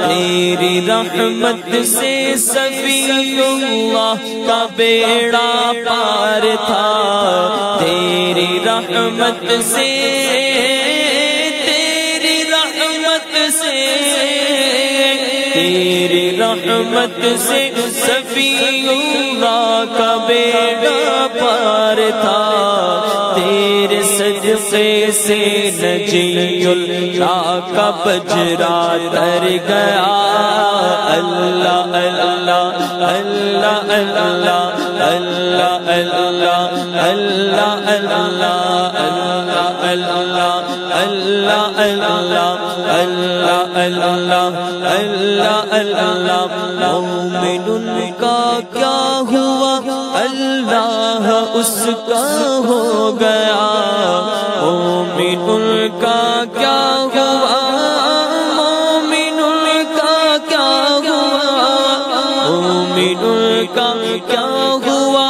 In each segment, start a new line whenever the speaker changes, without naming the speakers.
تیری رحمت سے صفی اللہ کا بیڑا پار تھا، تیری رحمت سے، تیری رحمت سے، تیری رحمت سے صفی اللہ کا بیڑا پار تھا، تیرے صدقے سے نجی اللہ کا بجرا تر گیا۔ اللہ اللہ اللہ اللہ اللہ اللہ اللہ اللہ اللہ اللہ اللہ اللہ مومن کا کیا ہوا اللہ اس کا ہو گیا، مومن کا کیا ہوا، مومن کا کیا ہوا، مومن کا کیا ہوا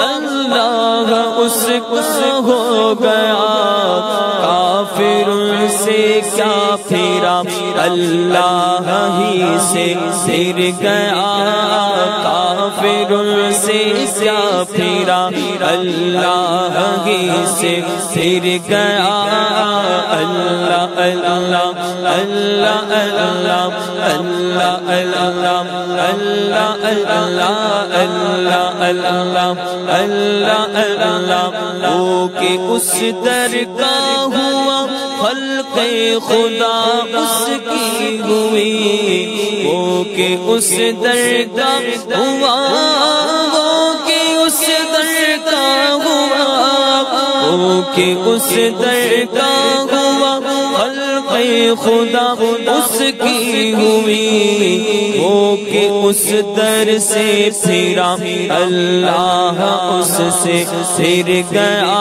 اللہ اس کا ہو گیا، کافر سے کیا پھرا اللہ ہی سے پھر گیا، کافر سے کیا پھرا اللہ ہی سے پھر گیا۔ اللہ اللہ اللہ اللہ اللہ اللہ اللہ اللہ اللہ اللہ وہ کہ اس در کا ہوا خلق خدا اس کی ہوئی، وہ کہ اس در کا ہوا، وہ کہ اس در کا ہوا، وہ کہ اس در کا ہوا خلق خدا اس کی ہوئی، وہ کہ اس در سے پھرا اللہ اس سے پھر گیا،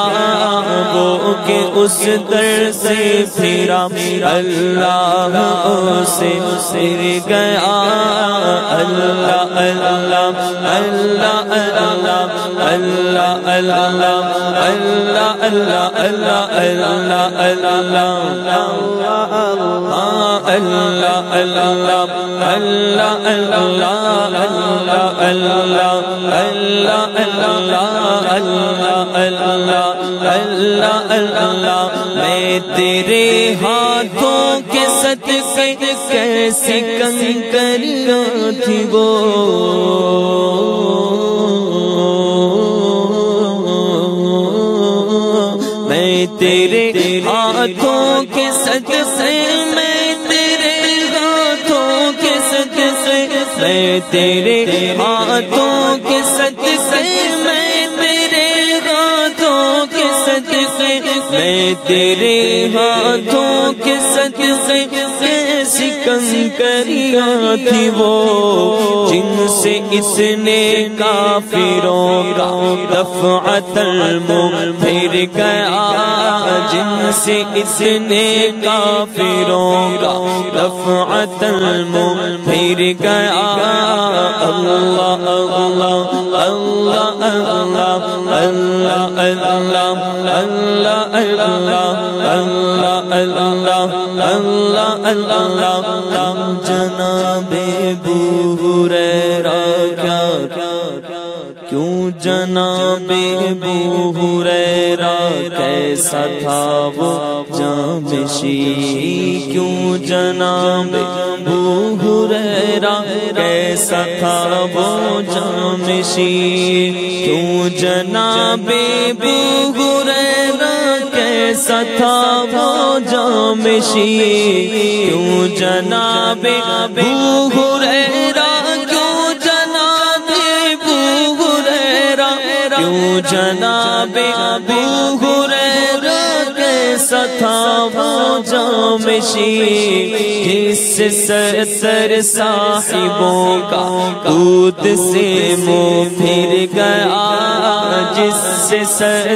وہ کہ اس در سے پھرا اللہ اس سے پھر گیا۔ اللہ اللہ اللہ اللہ اللہ اللہ اللہ اللہ اللہ اللہ میں تیرے ہاتھوں کے صدقے کیسی کنکریاں تھی وہ، میں تیرے ہاتھوں کے صدقے، میں تیرے ہاتھوں کے صدقے، میں تیرے ہاتھوں کے صدقے، میں تیرے ہاتھوں کے صدقے، میں تیرے ہاتھوں کے صدقے کیسی کنکریاں تھی وہ، جن سے اس نے کافروں کا دفعۃ المنہ پھر گیا، جن سے اس نے کافروں کا دفعۃ المنہ پھر گیا۔ اللہ اللہ اللہ اللہ اللہ اللہ اللہ اللہ جناب ابو ہریرہ کیوں جناب ابو ہریرہ کیسا تھا وہ جامشی، کیوں جناب ابو ہریرہ کیسا تھا وہ جامشی، کیوں جناب ابو ہریرہ کیسا تھا وہ جامشی، کیوں جناب ابو ہریرہ، کیوں جناب ابو ہریرہ، کیوں جناب ابو ہریرہ کیسا تھا وہ جامشی۔ جانشی جس سے سر صاحبوں کا دودھ سے منہ پھر گیا جس سے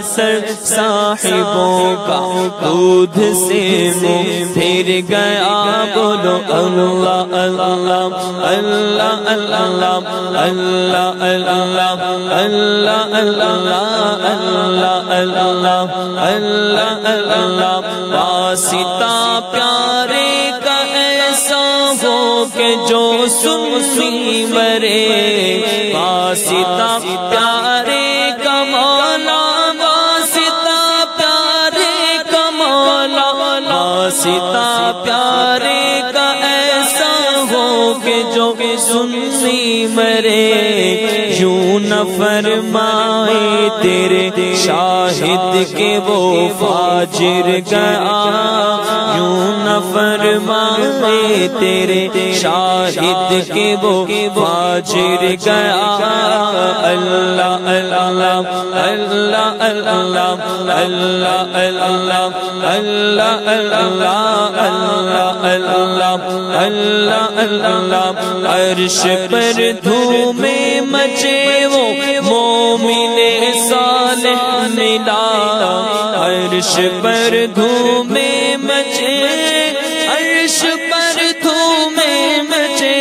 سر صاحبوں کا دودھ سے منہ پھر گیا بولو اللہ اللہ اللہ اللہ اللہ اللہ اللہ اللہ اللہ اللہ اللہ واسطہ پیارے کا ایسا ہو کہ جو سنی مرے واسطہ پیارے کا مولا واسطہ پیارے کا مولا واسطہ پیارے کا ایسا ہو کہ جو سنی مرے یوں نہ فرمائے تیرے شاہد کے وہ فاجر گیا یوں نہ فرمائے تیرے شاہد کے وہ فاجر گیا اللہ اللہ اللہ اللہ اللہ اللہ اللہ اللہ اللہ اللہ عرش پر دھومیں مچے وہ مومن صالح ملا عرش پر دھومیں مچے عرش پر دھومیں مچے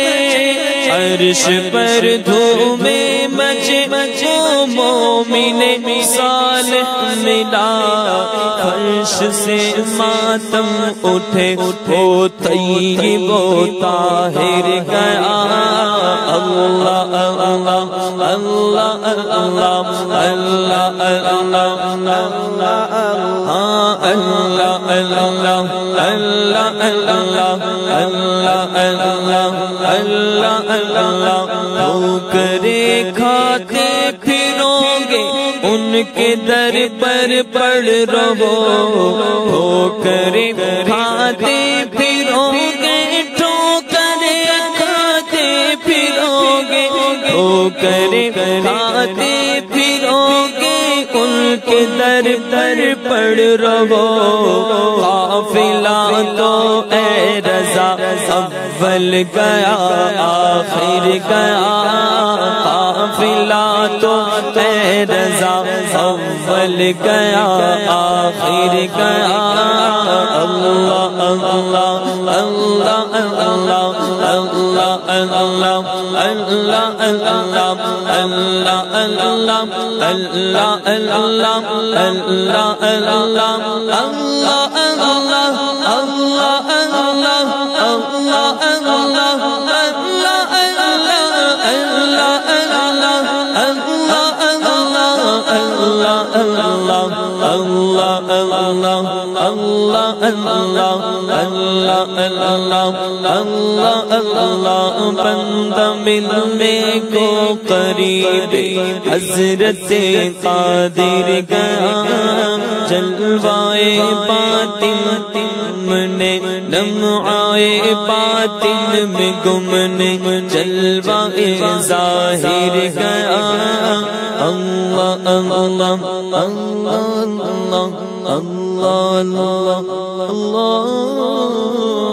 عرش پر دھومیں مچے وہ مومن صالح ملا فرش سے ماتم اٹھے وہ طیب و طاہر گیا اللہ اللہ اللہ اللہ اللہ اللہ اللہ اللہ اللہ کرے کھاتے پھرو گے ان کے در پر پڑ رہو ہو کرے کھاتے پھرو گے ٹھوکرے کھاتے پھرو گے ہو کرے کھاتے پھرو گے ان کے در پر پڑ رہو قافلہ تو اے رضا اول گیا آخر گیا قافلہ تو اے رضا اول گیا آخر گیا اللہ اللہ اللہ اللہ اللہ اللہ اللہ اللہ اللہ اللہ اللہ اللہ بندہ ملنے کو قریب حضرت قادر گیا جلوائے باطن نے لمعائے باطن میں گمنے جلوائے ظاہر گیا اللہ اللہ اللہ اللہ اللہ اللہ